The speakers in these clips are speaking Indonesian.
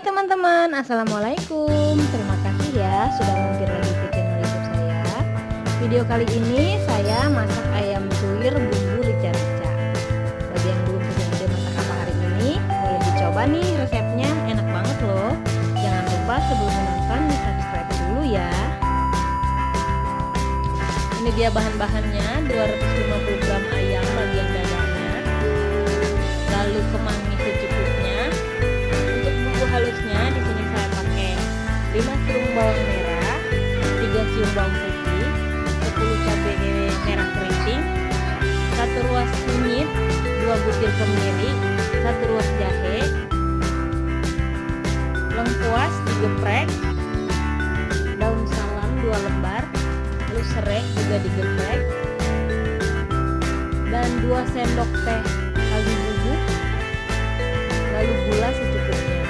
Hai teman-teman, assalamualaikum. Terima kasih ya sudah mampir lagi ke channel YouTube saya. Video kali ini saya masak ayam suwir bumbu rica-rica. Bagi yang belum punya ide masak apa hari ini, boleh dicoba nih resepnya, enak banget loh. Jangan lupa sebelum menonton di subscribe dulu ya. Ini dia bahan-bahannya, 250 gram ayam bagian dadanya, lalu kemangi secukupnya. Halusnya di sini saya pakai 5 siung bawang merah, 3 siung bawang putih, 10 cabai merah keriting, 1 ruas kunyit, 2 butir kemiri, 1 ruas jahe, lengkuas digeprek, daun salam 2 lembar, lalu serai juga digeprek, dan 2 sendok teh kaldu bubuk, lalu gula secukupnya.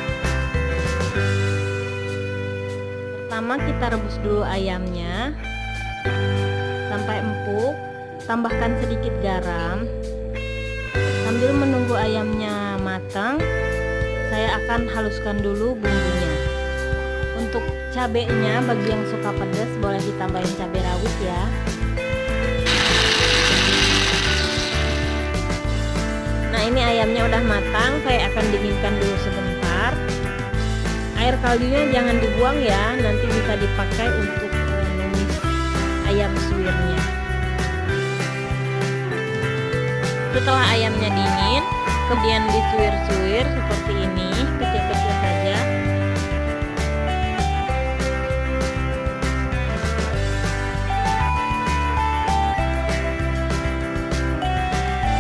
Pertama kita rebus dulu ayamnya sampai empuk, tambahkan sedikit garam. Sambil menunggu ayamnya matang, saya akan haluskan dulu bumbunya. Untuk cabenya, bagi yang suka pedas boleh ditambahin cabai rawit ya. Nah, ini ayamnya udah matang, saya akan dinginkan dulu sebentar. Air kaldunya jangan dibuang ya, nanti bisa dipakai untuk menumis ayam suwirnya. Setelah ayamnya dingin, kemudian disuwir-suwir seperti ini, kecil-kecil saja.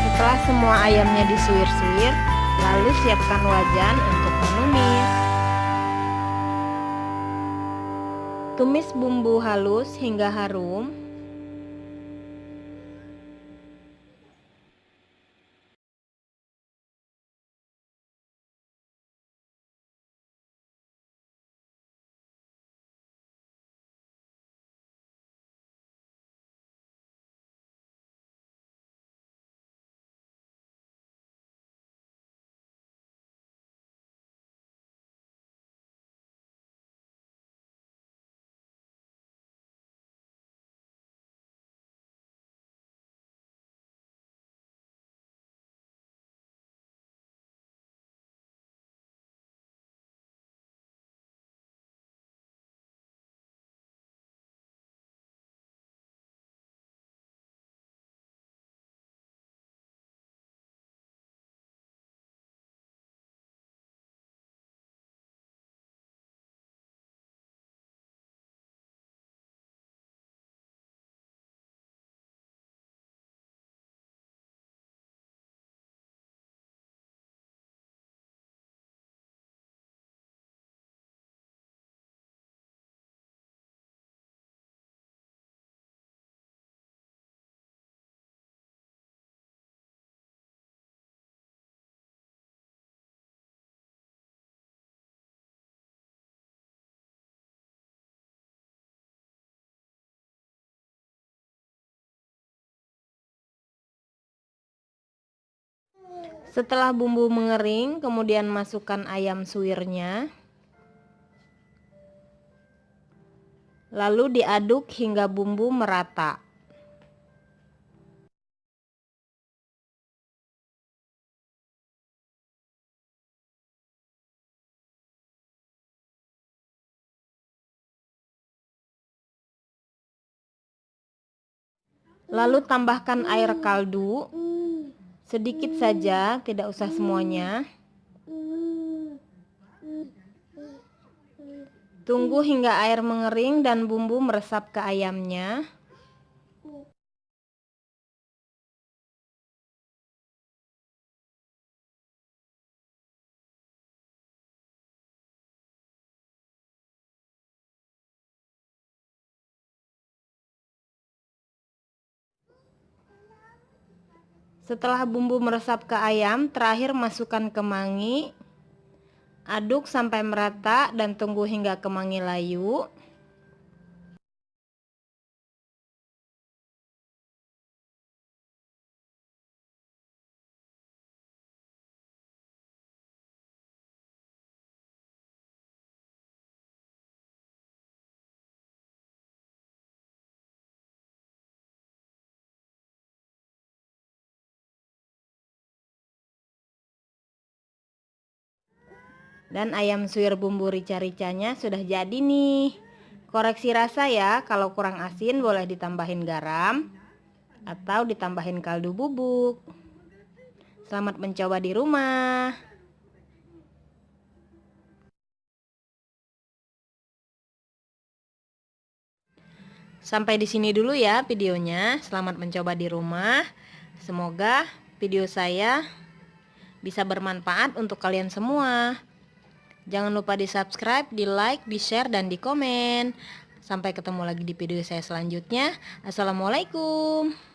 Setelah semua ayamnya disuwir-suwir, lalu siapkan wajan untuk menumis. Tumis bumbu halus hingga harum. Setelah bumbu mengering, kemudian masukkan ayam suwirnya. Lalu diaduk hingga bumbu merata. Lalu tambahkan air kaldu. Sedikit saja, tidak usah semuanya. Tunggu hingga air mengering dan bumbu meresap ke ayamnya. Setelah bumbu meresap ke ayam, terakhir masukkan kemangi. Aduk sampai merata dan tunggu hingga kemangi layu. Dan ayam suwir bumbu rica-ricanya sudah jadi nih. Koreksi rasa ya, kalau kurang asin boleh ditambahin garam atau ditambahin kaldu bubuk. Selamat mencoba di rumah. Sampai di sini dulu ya videonya. Selamat mencoba di rumah. Semoga video saya bisa bermanfaat untuk kalian semua. Jangan lupa di subscribe, di like, di share, dan di komen. Sampai ketemu lagi di video saya selanjutnya. Assalamualaikum.